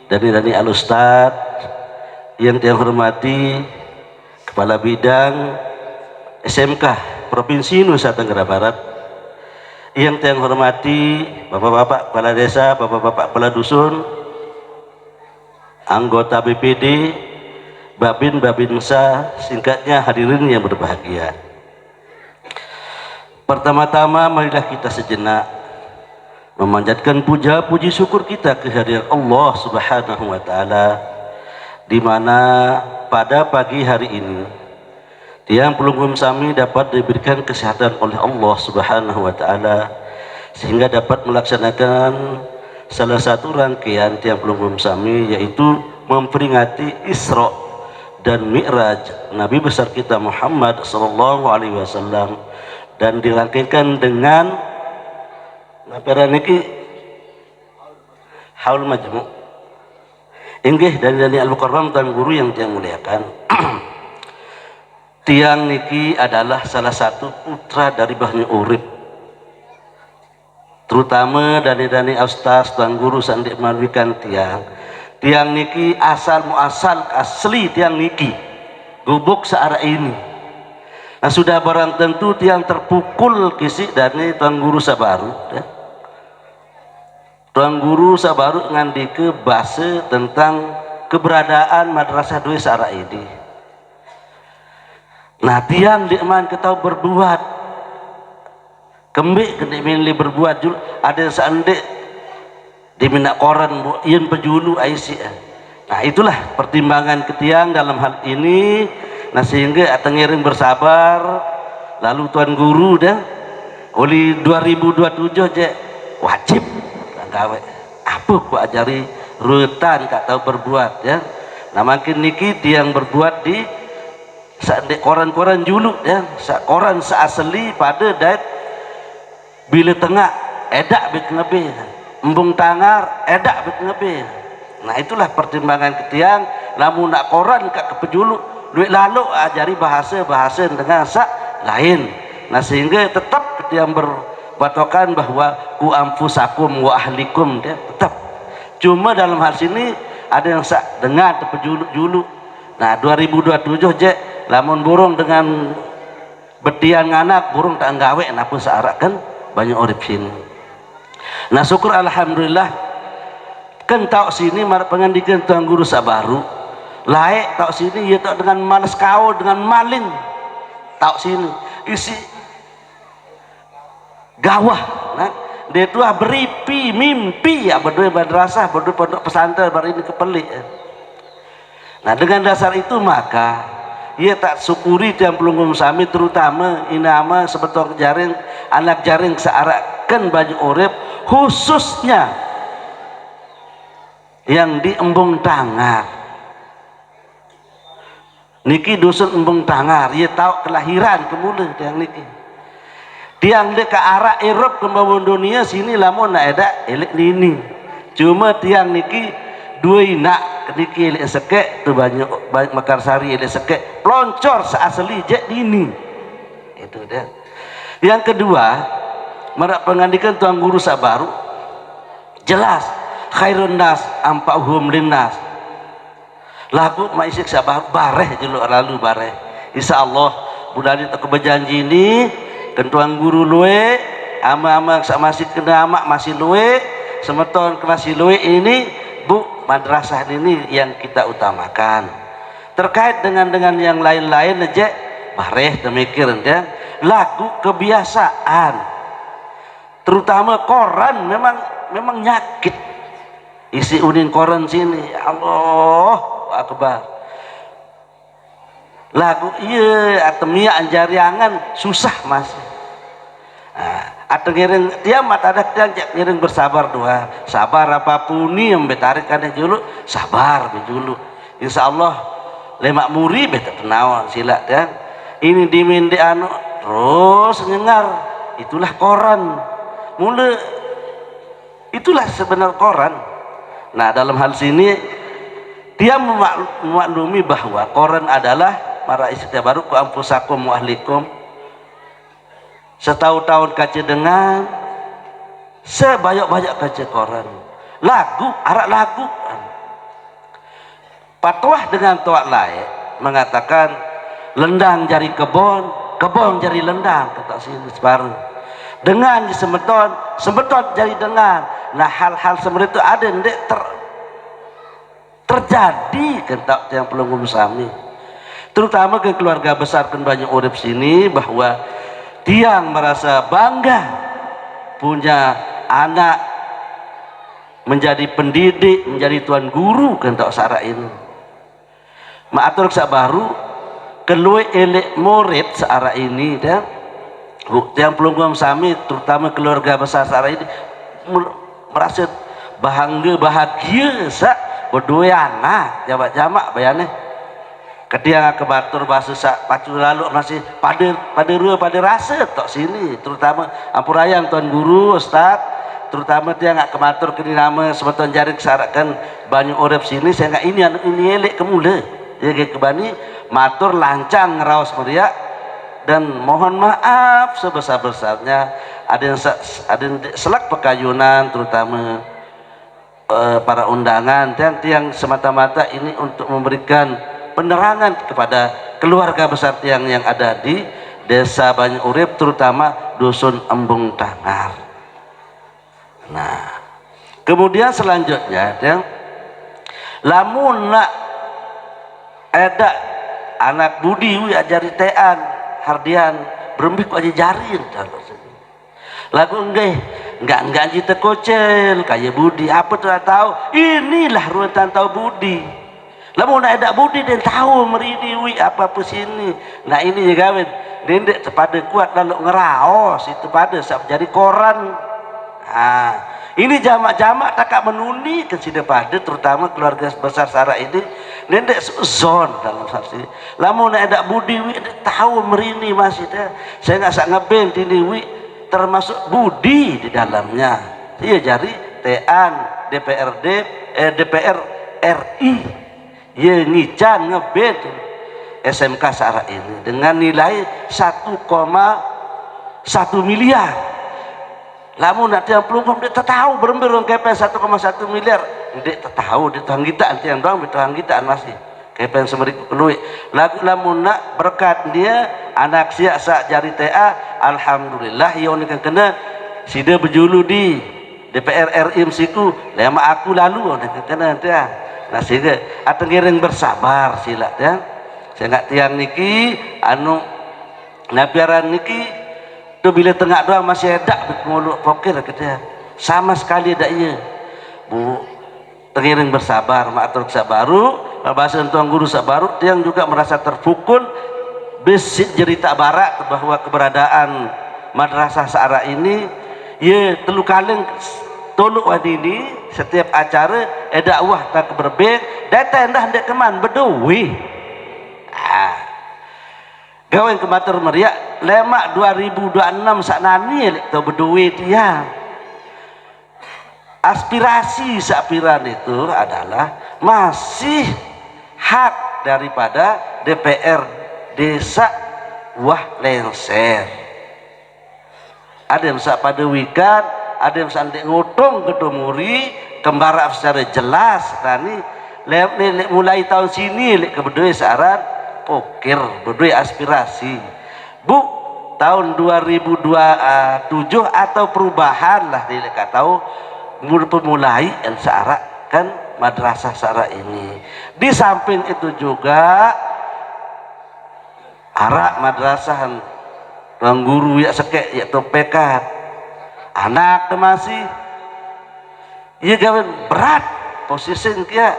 Speaker 7: dan al ustad, yang saya hormati Kepala Bidang SMK Provinsi Nusa Tenggara Barat, yang saya hormati Bapak-bapak Kepala Desa, Bapak-bapak Kepala Dusun, anggota BPD, Babin, Babinsa, singkatnya hadirin yang berbahagia. Pertama-tama marilah kita sejenak memanjatkan puja puji syukur kita kehadiran Allah Subhanahu wa taala, di mana pada pagi hari ini tiang pelunggung sami dapat diberikan kesehatan oleh Allah Subhanahu wa taala sehingga dapat melaksanakan salah satu rangkaian tiang pelunggung sami, yaitu memperingati Isra dan Mi'raj Nabi besar kita Muhammad sallallahu alaihi wasallam, dan dirangkaikan dengan niki haul majmu'. Inggih dari al-mukarram Tuan Guru yang saya muliakan. Tiang niki adalah salah satu putra dari Bahni Urip, terutama dari Ustaz Tuan Guru Sandik Marwikan tiang niki asal muasal asli tiang niki gubuk searah ini. Nah, sudah barang tentu tiang terpukul kisik dari Tuan Guru Sabaru ya. Tuan Guru Sabaru ngandike bahasa tentang keberadaan madrasah dua searah ini. Nah, tiang dikman kita berbuat kembik kena milih berbuat jul ada seandek di minat koran ian pejulu aisi. Nah, itulah pertimbangan ketiang dalam hal ini. Nah, sehingga tengiring bersabar, lalu Tuan Guru dah oleh 2027 je wajib gawe apa ku ajari rutan kak tahu berbuat ya. Nah, makin niki tiang berbuat di Dek koran-koran juluk ya, koran seasli pada dat bila tengah edak bet ngebe, embung tangar edak bet ngebe. Nah itulah pertimbangan ketiang, lamun nak koran kat kepejuluk duit lalu ajari bahasa dengan sak lain. Nah sehingga tetap ketiang berbatokan bahwa ku anfusakum wa ahlikum dia tetap. Cuma dalam hal sini ada yang sak dengar terpejuluk-juluk. Nah 2027 je lamun burung dengan betian anak burung tak nggawe napa searak kan banyak urip sini. Nah syukur alhamdulillah kan tau sini mar pengandikan tuan guru sabaru laik tau sini ya tak dengan malas kau dengan maling tau sini isi gawah. Nah dia tu beripi mimpi ya berdua madrasah berdua pondok pesantren baru ini kepelik. Nah dengan dasar itu maka ia tak syukuri tiang pelunggung sami terutama inama sebetulnya jaring anak jaring searakkan banyak urip khususnya yang di Embung Tangar niki dusun Embung Tangar ia tahu kelahiran kemula tiang niki tiang dia ke arah Eropa kembang dunia sini lamun nak ada elek ini cuma tiang niki dua inak niki elek sekek tu banyak Mekarsari elek sekek peloncor seasli je dini itu dia. Yang kedua merak pengandikan tuan guru sabaru jelas khairun nas ampauhum linnas lagu maisik sabaru bareh jeluk lalu bareh insyaallah budali tak berjanji ni kentuan guru luwe ama-ama masih kena amak masih luwe semeton masih luwe ini bu madrasah ini yang kita utamakan terkait dengan yang lain-lain aja bareh demikian ya lagu kebiasaan terutama koran memang nyakit isi unin koran sini Allah akbar lagu iya atemia anjariangan susah mas. Atau ngiring dia mata ada ngiring bersabar doa sabar apapun ni yang betarik karena julu sabar julu insyaallah lemak muri beta tenawan silat ya ini dimindi anu terus nyengar itulah koran mula itulah sebenar koran. Nah dalam hal sini dia memaklumi bahwa koran adalah para istri baru ku anfusakum wa ahlikum setahun-tahun kaca dengan sebanyak-banyak kaca koran lagu arak lagu patuah dengan tuak lain mengatakan lendang jari kebon jari lendang kata sini separuh dengan di semeton jari dengan. Nah hal-hal seperti itu ada ndek terjadi kentak yang pelunggung sami terutama ke keluarga besar kan banyak urip sini bahwa tiang merasa bangga punya anak menjadi pendidik menjadi tuan guru kentak sara ini maatur sabaru kelue elek murid searah ini dan yang pelunggung sami terutama keluarga besar sara ini merasa bahagia sak berdua anak jamak bayannya ketiang kebatur bahasa sak pacu lalu masih pada rasa tok sini terutama ampurayan tuan guru ustaz terutama tiang kematur kini nama sebetulnya jaring sarakan banyak urip sini saya nggak ini elek kemula ya kebani matur lancang raos meriak dan mohon maaf sebesar-besarnya ada yang selak pekayunan terutama para undangan dan tiang semata-mata ini untuk memberikan penerangan kepada keluarga besar tiang yang ada di desa Banyu Urip terutama dusun Embung Tangar. Nah kemudian selanjutnya tiang lamun nak ada anak budi ajari tean hardian berembik aja jarin lagu enggak jita kocel kayak budi apa tuh tahu inilah ruatan tahu budi lamun ada budi dan tahu merini wi apa sini. Nah ini ya kawin dendek pada kuat lalu ngeraos itu pada jadi koran. Nah ini jamak-jamak takak menuni ke sini pada terutama keluarga besar Sarah ini Nendek zon dalam saksi. Lamun ada budi wi tahu merini masih dah. Saya nggak sak ngebent ini wi termasuk budi di dalamnya. Iya jari tean DPR RI. Ye ngican ngebent SMK Sara ini dengan nilai 1,1 miliar. Lamun nanti yang pelungkap dia tahu berembel KPN 1,1 miliar. Dia tahu di tuang kita nanti yang doang di tuang kita masih KPN semeri keluik. Lamun nak berkat dia anak siak sak jari TA alhamdulillah ya oni kena sida berjulu di DPR RI msiku lema aku lalu oni kena dia. Nah sehingga atau ngiring bersabar sila ya. Saya nggak tiang niki anu nabiaran niki tu bila tengah doang masih ada muluk pokir kita sama sekali ada iya bu tengiring bersabar matur sabaru bahasa tuan guru sabaru yang juga merasa terpukul besik cerita barat bahwa keberadaan madrasah Sara ini ya telu kaleng toluk wadini setiap acara dakwah tak berbeda data endah ndek keman beduwi gawen ke matur meriak lemak 2026 saknani lek to beduit dia. Aspirasi sapiran itu adalah masih hak daripada DPR desa Wah Lenser. Ada yang sak pada wikan, ada yang sandik ngutong gedumuri kembara secara jelas tani mulai tahun sini lek ke beduit saran pokir berdua aspirasi bu tahun 2027 atau perubahan lah dia tahu mulai yang Sara kan madrasah Sara ini di samping itu juga arak madrasah tuan guru ya sekek ya topekat anak masih iya gawen berat posisi kia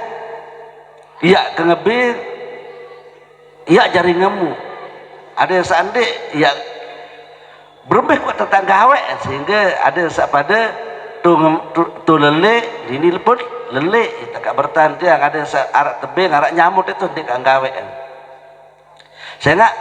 Speaker 7: iya kengebir iya jaringanmu ada yang seandai ya berembeh kuat tetangga awek sehingga ada yang pada tu lele ini pun lele tak bertahan dia ada yang arak tebing arak nyamut itu di kanggawe saya nggak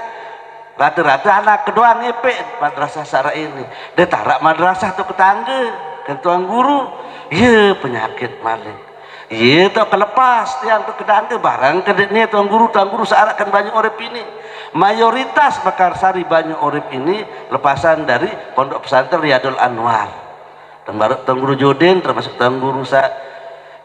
Speaker 7: rata-rata anak kedua ngepek madrasah Sara ini dia tarak madrasah tu ketangga ke tuan guru ya penyakit malik. Iya tu kelepas tiang tu kedangke barang kedeknya tuan guru searakkan banyak orang ini mayoritas Mekarsari banyak orang ini lepasan dari pondok pesantren Riyadul Anwar tuan guru Jodin termasuk tuan guru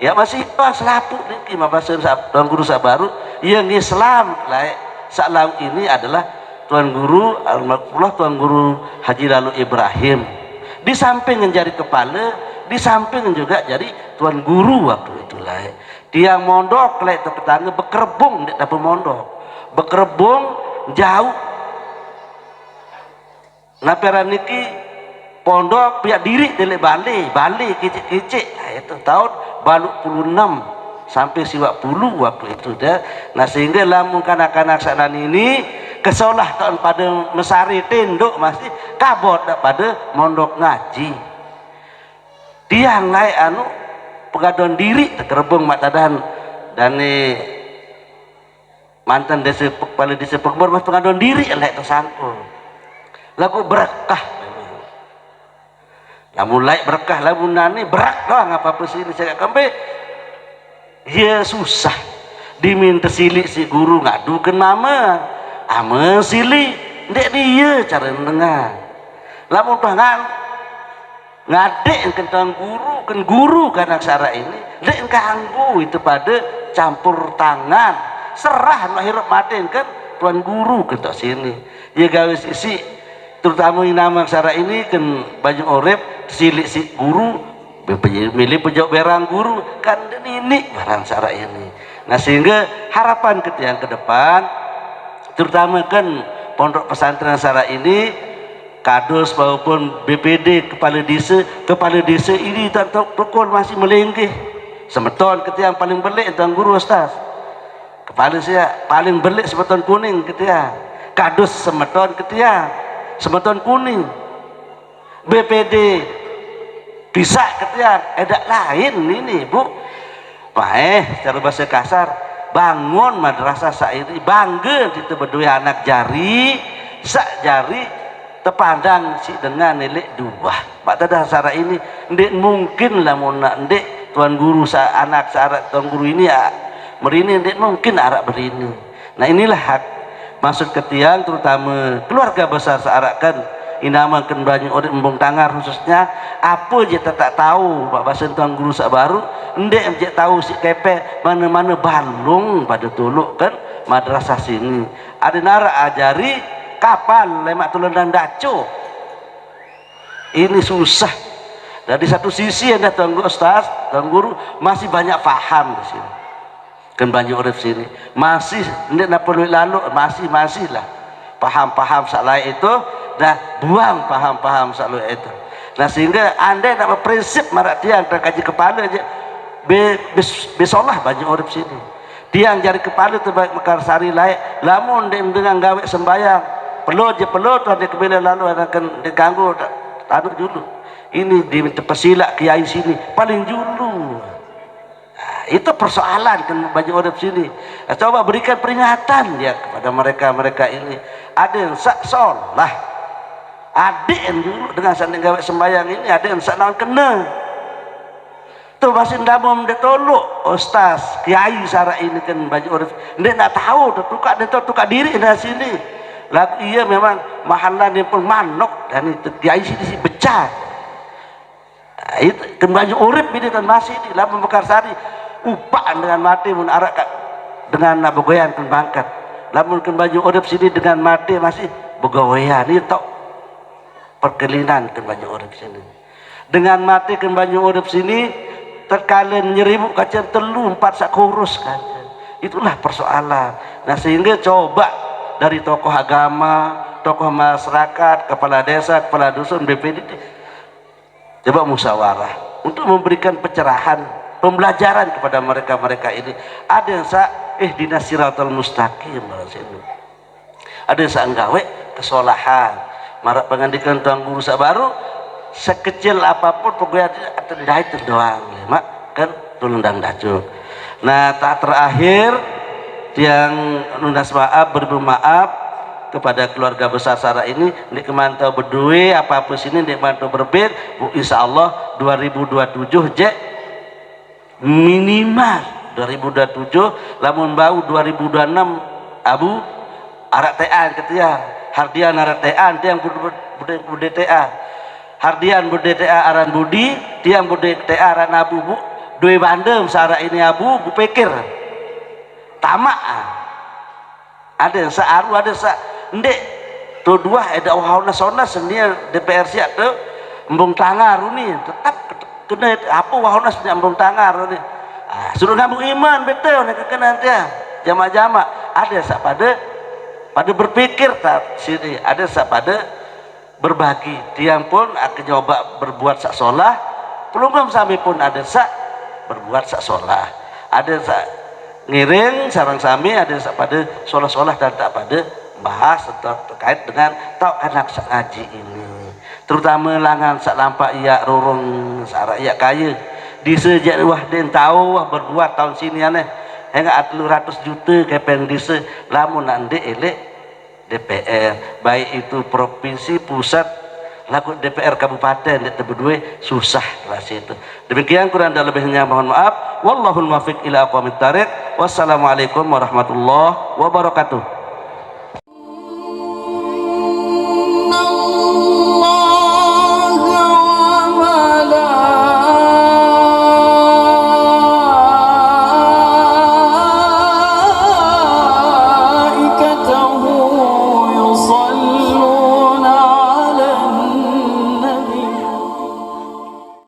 Speaker 7: ya masih pas lapuk niki mabasen tuan guru baru yang Islam lah salam ini adalah tuan guru almarhumah tuan guru Haji Lalu Ibrahim di samping menjadi kepala di samping juga jadi tuan guru waktu itulah dia mondok lek ke tetangga bekerbung di dapur mondok bekerbung jauh naperan niki pondok pihak diri dari Bali kicik-kicik nah, itu tahun baluk 26 sampai siwak puluh waktu itu dah nah sehingga lamun kanak-kanak sanan ini kesolah tahun pada mesari tenduk masih kabot pada mondok ngaji tiang naik anu pengaduan diri terkerbung matadan dan mantan desa kepala desa Pekbor mas pengaduan diri naik tersangkul lagu berkah mulai berkah lagu nani berak doang apa sini saya kembe ya susah diminta silik si guru ngadukan mama ama silik ndek dia cara dengar lamun tangan ngadek kan guru kan aksara ini dek ganggu itu pada campur tangan serah nak hirup maten kan tuan guru ketok sini ya gawe sisi terutama nama aksara ini kan banyak orep silik si guru milih pejauh berang guru kan ini barang aksara ini nah sehingga harapan yang ke depan terutama kan pondok pesantren aksara ini kados maupun BPD kepala desa ini tak pukul masih melenggih semeton ketika yang paling belik tuan guru ustaz kepala saya paling belik semeton kuning ketika kados semeton ketika semeton kuning BPD bisa ketika edak lain ini bu secara bahasa kasar bangun madrasah sairi bangga kita berdua anak jari sak jari terpandang si dengan nilai 2 mak tada sara ini ndek mungkin lah mau nak ndek tuan guru sa anak syarat tuan guru ini merini ndek mungkin arak berini. Nah inilah hak maksud ketiang terutama keluarga besar searakan inamakan banyak orang embung tangar khususnya apa je tak tahu pak basen tuan guru sak baru ndek je tahu si kepe mana-mana balung pada tuluk kan madrasah sini ada nara ajari kapal lemak tulen dan daco ini susah. Dari satu sisi ada tuan guru ustaz tuan guru masih banyak faham di sini kan banyak orang sini masih ndek nak perlu lalu masih lah paham-paham salah itu dah buang paham-paham salah itu. Nah sehingga anda nak berprinsip marak tiang terkaji kepala aja besolah banyak orang sini tiang jari kepala terbaik mekar sari lain lamun dengan gawe sembayang perlu tuan dia kebela lalu akan diganggu tanuk dulu ini diminta pesilak kiai sini paling dulu. Nah, itu persoalan kan banyak orang sini. Nah, coba berikan peringatan ya kepada mereka ini ada yang sak solah adik yang dulu dengan sanding gawe sembayang ini ada yang sak naon kena tuh masih ndamom de tolok ustaz kiai sara ini kan banyak orang dia nak tahu tukak diri di sini lagu iya memang mahalan yang pun manok dan itu kiai sini si becah. Nah, itu kan banyak urip ini kan masih di lamun Mekar Sari upaan dengan mati mun arak dengan nabogoyan kan bangkat lamun kan banyak urip sini dengan mati masih begawean itu perkelinan kan banyak urip sini dengan mati kan banyak urip sini terkalian nyeribu kaca telu 4 sak kurus kan itulah persoalan. Nah sehingga coba dari tokoh agama tokoh masyarakat kepala desa kepala dusun BPD coba musyawarah untuk memberikan pencerahan pembelajaran kepada mereka ini ada yang dinas siratal mustaqim ada yang nggawe kesolahan marak pengandikan tuan guru sak baru sekecil apapun pokoknya tidak itu doang mak kan tulundang dacu. Nah tak terakhir yang nunas maaf beribu maaf kepada keluarga besar Sarah ini di kemantau berdua apa sini di kemantau berbeda bu insyaallah 2027 je minimal 2027 lamun bau 2026 abu arak tean ketia hardian arak tean tiang bude TA hardian bude TA aran budi tiang bude TA aran abu bu dua bandem Sarah ini abu bu pikir tamak ada yang saaru ada ndek tu dua ada wahana sona sendiri DPR siap tu embung tangar ni tetap kena apa wahana sendiri embung tangar ni suruh ngambung iman betul nak kena dia jama-jama ada sak pada berpikir tak sini ada sak pada berbagi tiang pun akan coba berbuat sak solah belum sampai pun ada sak berbuat sak solah ada sak ngiring sarang sami ada sak pada solah-solah dan tak pada bahas terkait dengan tau anak sak ngaji ini terutama langan sak lampak ia rorong sak rakyat kaya di sejak wah den tahu wah berbuat tahun sini aneh hingga 300 juta kepeng dise lamun nanti elek DPR baik itu provinsi pusat laku DPR kabupaten di berdua susah lah situ. Demikian kurang dan lebihnya mohon maaf. Wallahul muwaffiq ila aqwamit thariq. Wassalamualaikum warahmatullahi wabarakatuh.